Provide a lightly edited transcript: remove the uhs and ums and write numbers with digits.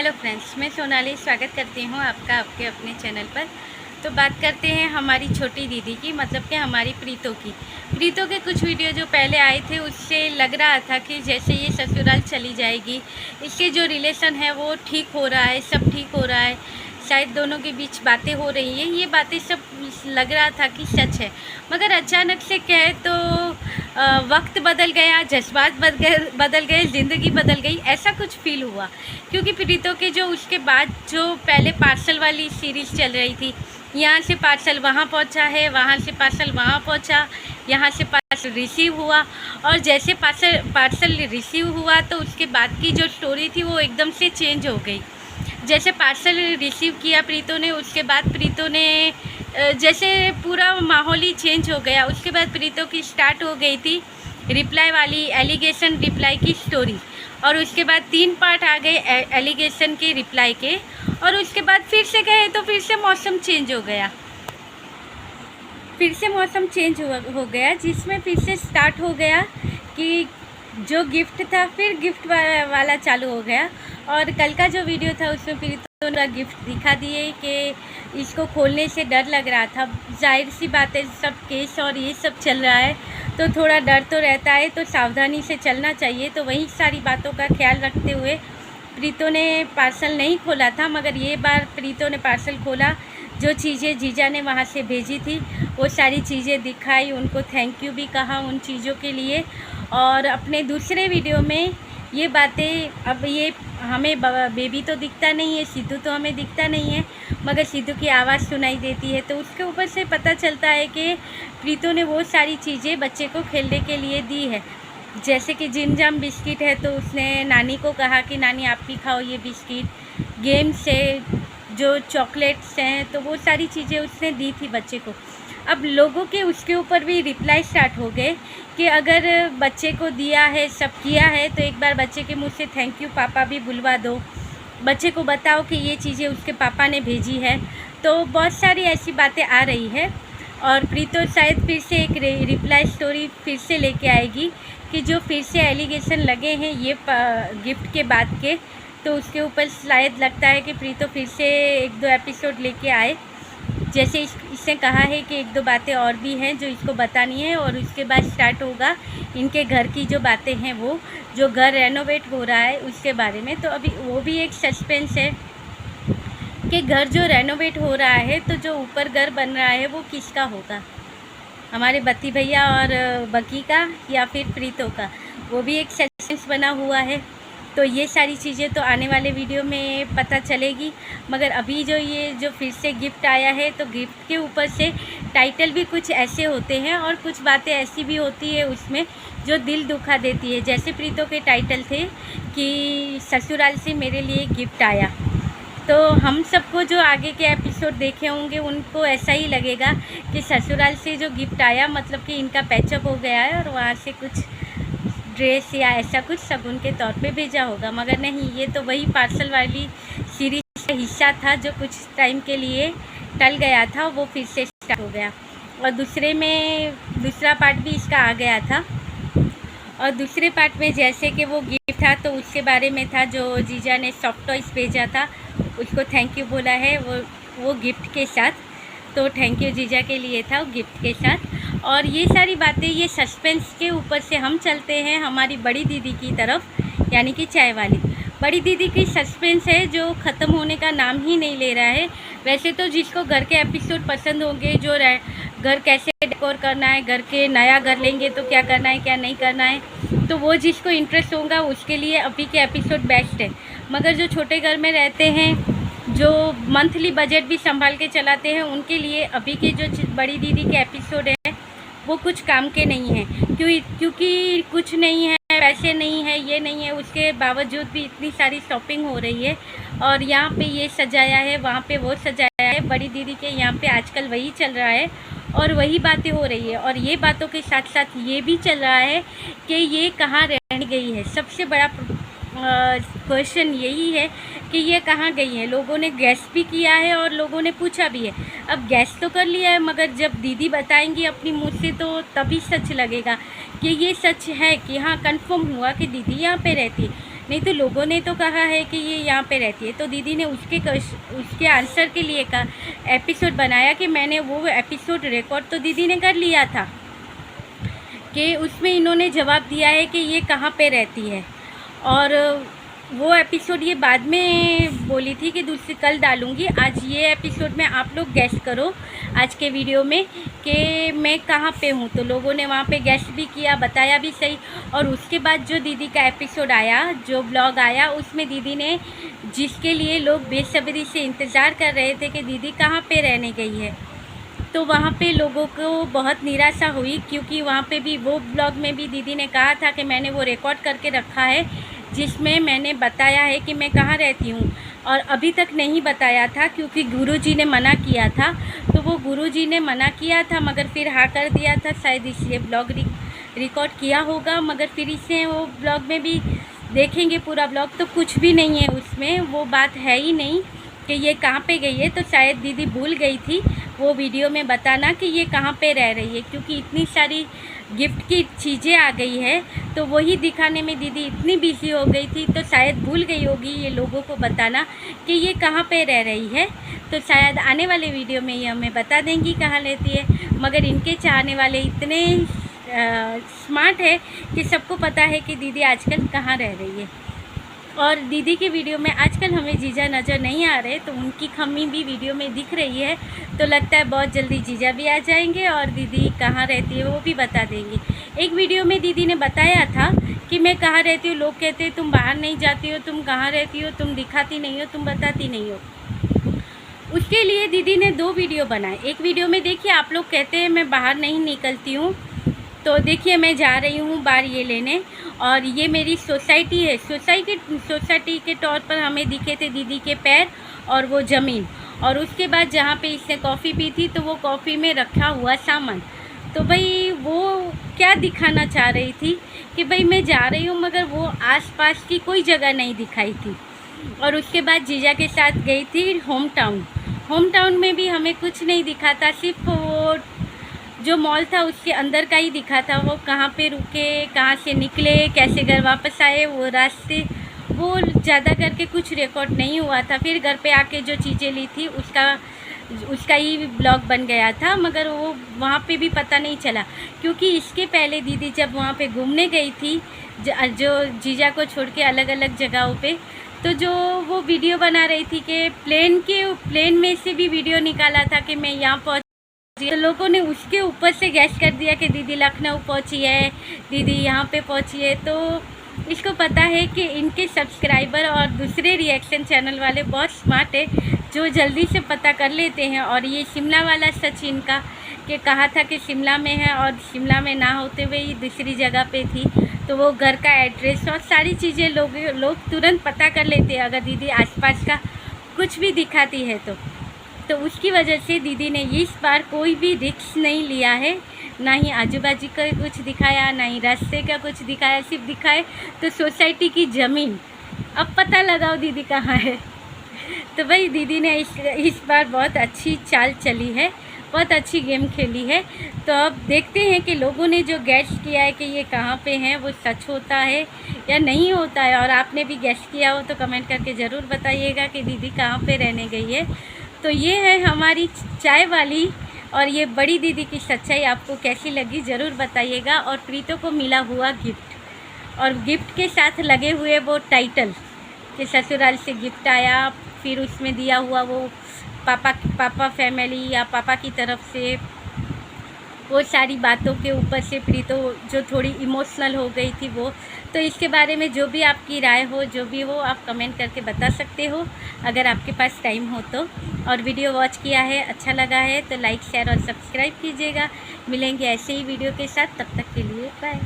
Hello friends, मैं सोनाली स्वागत करती हूँ आपका आपके अपने चैनल पर। तो बात करते हैं हमारी छोटी दीदी की, मतलब कि हमारी प्रीतो की। प्रीतो के कुछ वीडियो जो पहले आए थे उससे लग रहा था कि जैसे ये ससुराल चली जाएगी, इसके जो रिलेशन है वो ठीक हो रहा है, सब ठीक हो रहा है, शायद दोनों के बीच बातें हो रही हैं। ये बातें सब लग रहा था कि सच है, मगर अचानक से क्या है तो वक्त बदल गया, जज्बात बदल गए, ज़िंदगी बदल गई, ऐसा कुछ फील हुआ। क्योंकि प्रीतो के जो उसके बाद जो पहले पार्सल वाली सीरीज़ चल रही थी, यहाँ से पार्सल वहाँ पहुँचा है, वहाँ से पार्सल वहाँ पहुँचा, यहाँ से पार्सल रिसीव हुआ, और जैसे पार्सल रिसीव हुआ तो उसके बाद की जो स्टोरी थी वो एकदम से चेंज हो गई। जैसे पार्सल रिसीव किया प्रीतो ने, उसके बाद प्रीतो ने जैसे पूरा माहौल ही चेंज हो गया। उसके बाद प्रीतो की स्टार्ट हो गई थी रिप्लाई वाली, एलिगेशन रिप्लाई की स्टोरी, और उसके बाद 3 पार्ट आ गए एलिगेशन के रिप्लाई के, और उसके बाद फिर से गए तो फिर से मौसम चेंज हो गया, हो गया, जिसमें फिर से स्टार्ट हो गया कि जो गिफ्ट था फिर गिफ्ट वाला चालू हो गया। और कल का जो वीडियो था उसमें प्रीतो ने गिफ्ट दिखा दिए कि इसको खोलने से डर लग रहा था। जाहिर सी बात है, सब केस और ये सब चल रहा है तो थोड़ा डर तो रहता है, तो सावधानी से चलना चाहिए। तो वही सारी बातों का ख्याल रखते हुए प्रीतो ने पार्सल नहीं खोला था, मगर ये बार प्रीतो ने पार्सल खोला। जो चीज़ें जीजा ने वहाँ से भेजी थी वो सारी चीज़ें दिखाई, उनको थैंक यू भी कहा उन चीज़ों के लिए। और अपने दूसरे वीडियो में ये बातें, अब ये हमें बेबी तो दिखता नहीं है, सिद्धू तो हमें दिखता नहीं है, मगर सिद्धू की आवाज़ सुनाई देती है, तो उसके ऊपर से पता चलता है कि प्रीतो ने वो सारी चीज़ें बच्चे को खेलने के लिए दी है। जैसे कि जिम जाम बिस्किट है तो उसने नानी को कहा कि नानी आप भी खाओ ये बिस्किट। गेम्स है, जो चॉकलेट्स हैं, तो वो सारी चीज़ें उसने दी थी बच्चे को। अब लोगों के उसके ऊपर भी रिप्लाई स्टार्ट हो गए कि अगर बच्चे को दिया है, सब किया है, तो एक बार बच्चे के मुंह से थैंक यू पापा भी बुलवा दो, बच्चे को बताओ कि ये चीज़ें उसके पापा ने भेजी है। तो बहुत सारी ऐसी बातें आ रही है, और प्रीतो शायद फिर से एक रिप्लाई स्टोरी फिर से लेके आएगी कि जो फिर से एलिगेशन लगे हैं ये गिफ्ट के बाद के, तो उसके ऊपर शायद लगता है कि प्रीतो फिर से 1-2 एपिसोड लेके आए। जैसे इसने कहा है कि 1-2 बातें और भी हैं जो इसको बतानी है, और उसके बाद स्टार्ट होगा इनके घर की जो बातें हैं, वो जो घर रेनोवेट हो रहा है उसके बारे में। तो अभी वो भी एक सस्पेंस है कि घर जो रेनोवेट हो रहा है, तो जो ऊपर घर बन रहा है वो किसका होगा, हमारे बत्ती भैया और बकी का या फिर प्रीतो का, वो भी एक सस्पेंस बना हुआ है। तो ये सारी चीज़ें तो आने वाले वीडियो में पता चलेगी, मगर अभी जो ये जो फिर से गिफ्ट आया है, तो गिफ्ट के ऊपर से टाइटल भी कुछ ऐसे होते हैं और कुछ बातें ऐसी भी होती है उसमें जो दिल दुखा देती है। जैसे प्रीतो के टाइटल थे कि ससुराल से मेरे लिए गिफ्ट आया, तो हम सबको जो आगे के एपिसोड देखे होंगे उनको ऐसा ही लगेगा कि ससुराल से जो गिफ्ट आया मतलब कि इनका पैचअप हो गया है, और वहाँ से कुछ ड्रेस या ऐसा कुछ शगुन के तौर पे भेजा होगा। मगर नहीं, ये तो वही पार्सल वाली सीरीज का हिस्सा था जो कुछ टाइम के लिए टल गया था, वो फिर से स्टार्ट हो गया। और दूसरा पार्ट भी इसका आ गया था, और दूसरे पार्ट में जैसे कि वो गिफ्ट था तो उसके बारे में था, जो जीजा ने सॉफ्ट टॉयस भेजा था उसको थैंक यू बोला है वो गिफ्ट के साथ, तो थैंक यू जीजा के लिए था वो गिफ्ट के साथ। और ये सारी बातें, ये सस्पेंस के ऊपर से हम चलते हैं हमारी बड़ी दीदी की तरफ, यानी कि चाय वाली बड़ी दीदी की सस्पेंस है जो ख़त्म होने का नाम ही नहीं ले रहा है। वैसे तो जिसको घर के एपिसोड पसंद होंगे, जो घर कैसे डेकोर करना है, घर के नया घर लेंगे तो क्या करना है क्या नहीं करना है, तो वो जिसको इंटरेस्ट होगा उसके लिए अभी के एपिसोड बेस्ट है। मगर जो छोटे घर में रहते हैं, जो मंथली बजट भी संभाल के चलाते हैं, उनके लिए अभी के जो बड़ी दीदी के एपिसोड हैं वो कुछ काम के नहीं हैं। क्योंकि कुछ नहीं है, पैसे नहीं है, ये नहीं है, उसके बावजूद भी इतनी सारी शॉपिंग हो रही है, और यहाँ पे ये सजाया है, वहाँ पे वो सजाया है। बड़ी दीदी के यहाँ पे आजकल वही चल रहा है और वही बातें हो रही है, और ये बातों के साथ साथ ये भी चल रहा है कि ये कहाँ रह गई है। सबसे बड़ा क्वेश्चन यही है कि ये कहाँ गई है। लोगों ने गैस भी किया है और लोगों ने पूछा भी है। अब गैस तो कर लिया है, मगर जब दीदी बताएंगी अपनी मुँह से तो तभी सच लगेगा कि ये सच है, कि हाँ कंफर्म हुआ कि दीदी यहाँ पे रहती है। नहीं तो लोगों ने तो कहा है कि ये यहाँ पे रहती है। तो दीदी ने उसके आंसर के लिए का एपिसोड बनाया कि मैंने वो एपिसोड रिकॉर्ड तो दीदी ने कर लिया था कि उसमें इन्होंने जवाब दिया है कि ये कहाँ पे रहती है। और वो एपिसोड ये बाद में बोली थी कि दूसरी कल डालूँगी। आज ये एपिसोड में आप लोग गैस करो आज के वीडियो में कि मैं कहाँ पे हूँ। तो लोगों ने वहाँ पे गैस भी किया, बताया भी सही। और उसके बाद जो दीदी का एपिसोड आया, जो ब्लॉग आया, उसमें दीदी ने, जिसके लिए लोग बेसब्री से इंतज़ार कर रहे थे कि दीदी कहाँ पे रहने गई है, तो वहाँ पे लोगों को बहुत निराशा हुई। क्योंकि वहाँ पे भी वो ब्लॉग में भी दीदी ने कहा था कि मैंने वो रिकॉर्ड करके रखा है जिसमें मैंने बताया है कि मैं कहाँ रहती हूँ, और अभी तक नहीं बताया था क्योंकि गुरुजी ने मना किया था। तो वो गुरुजी ने मना किया था मगर फिर हाँ कर दिया था, शायद इसलिए ब्लॉग रिकॉर्ड किया होगा। मगर फिर इसे वो ब्लॉग में भी देखेंगे पूरा ब्लॉग तो कुछ भी नहीं है उसमें, वो बात है ही नहीं कि ये कहाँ पे गई है। तो शायद दीदी भूल गई थी वो वीडियो में बताना कि ये कहाँ पे रह रही है, क्योंकि इतनी सारी गिफ्ट की चीज़ें आ गई है तो वही दिखाने में दीदी इतनी बिजी हो गई थी, तो शायद भूल गई होगी ये लोगों को बताना कि ये कहाँ पे रह रही है। तो शायद आने वाले वीडियो में ये हमें बता देंगी कहाँ रहती है। मगर इनके चाहने वाले इतने स्मार्ट है कि सबको पता है कि दीदी आजकल कहाँ रह रही है। और दीदी की वीडियो में आजकल हमें जीजा नज़र नहीं आ रहे, तो उनकी खम्मी भी वीडियो में दिख रही है। तो लगता है बहुत जल्दी जीजा भी आ जाएंगे और दीदी कहाँ रहती है वो भी बता देंगी। एक वीडियो में दीदी ने बताया था कि मैं कहाँ रहती हूँ, लोग कहते हैं तुम बाहर नहीं जाती हो, तुम कहाँ रहती हो, तुम दिखाती नहीं हो, तुम बताती नहीं हो। उसके लिए दीदी ने 2 वीडियो बनाए। एक वीडियो में देखिए, आप लोग कहते हैं मैं बाहर नहीं निकलती हूँ, तो देखिए मैं जा रही हूँ बाहर ये लेने, और ये मेरी सोसाइटी है। सोसाइटी के तौर पर हमें दिखे थे दीदी के पैर और वो ज़मीन, और उसके बाद जहाँ पे इसने कॉफ़ी पी थी तो वो कॉफ़ी में रखा हुआ सामान। तो भाई वो क्या दिखाना चाह रही थी कि भाई मैं जा रही हूँ, मगर वो आसपास की कोई जगह नहीं दिखाई थी। और उसके बाद जीजा के साथ गई थी होम टाउन में भी हमें कुछ नहीं दिखा था, सिर्फ वो जो मॉल था उसके अंदर का ही दिखा था। वो कहाँ पे रुके, कहाँ से निकले, कैसे घर वापस आए, वो रास्ते, वो ज़्यादा करके कुछ रिकॉर्ड नहीं हुआ था। फिर घर पे आके जो चीज़ें ली थी उसका ही ब्लॉग बन गया था, मगर वो वहाँ पे भी पता नहीं चला। क्योंकि इसके पहले दीदी जब वहाँ पे घूमने गई थी जो जीजा को छोड़ के अलग अलग जगहों पे, तो जो वो वीडियो बना रही थी कि प्लेन में से भी वीडियो निकाला था कि मैं यहाँ पहुँच, तो लोगों ने उसके ऊपर से गैस कर दिया कि दीदी लखनऊ पहुंची है, दीदी यहाँ पे पहुंची है। तो इसको पता है कि इनके सब्सक्राइबर और दूसरे रिएक्शन चैनल वाले बहुत स्मार्ट है, जो जल्दी से पता कर लेते हैं। और ये शिमला वाला सच इनका कि कहा था कि शिमला में है और शिमला में ना होते हुए ये दूसरी जगह पे थी, तो वो घर का एड्रेस और सारी चीज़ें लोग तुरंत पता कर लेते हैं अगर दीदी आसपास का कुछ भी दिखाती है तो उसकी वजह से दीदी ने इस बार कोई भी रिस्क नहीं लिया है, ना ही आजू बाजू का कुछ दिखाया, ना ही रास्ते का कुछ दिखाया, सिर्फ दिखाए तो सोसाइटी की ज़मीन। अब पता लगाओ दीदी कहाँ है। तो भाई दीदी ने इस बार बहुत अच्छी चाल चली है, बहुत अच्छी गेम खेली है। तो अब देखते हैं कि लोगों ने जो गैस किया है कि ये कहाँ पे हैं वो सच होता है या नहीं होता है। और आपने भी गैस किया हो तो कमेंट करके ज़रूर बताइएगा कि दीदी कहाँ पे रहने गई है। तो ये है हमारी चाय वाली और ये बड़ी दीदी की सच्चाई आपको कैसी लगी ज़रूर बताइएगा। और प्रीतो को मिला हुआ गिफ्ट और गिफ्ट के साथ लगे हुए वो टाइटल कि ससुराल से गिफ्ट आया, फिर उसमें दिया हुआ वो पापा फैमिली या पापा की तरफ से, वो सारी बातों के ऊपर से प्रीतो जो थोड़ी इमोशनल हो गई थी वो। तो इसके बारे में जो भी आपकी राय हो, जो भी हो, आप कमेंट करके बता सकते हो अगर आपके पास टाइम हो तो। और वीडियो वॉच किया है, अच्छा लगा है तो लाइक शेयर और सब्सक्राइब कीजिएगा। मिलेंगे ऐसे ही वीडियो के साथ, तब तक के लिए बाय।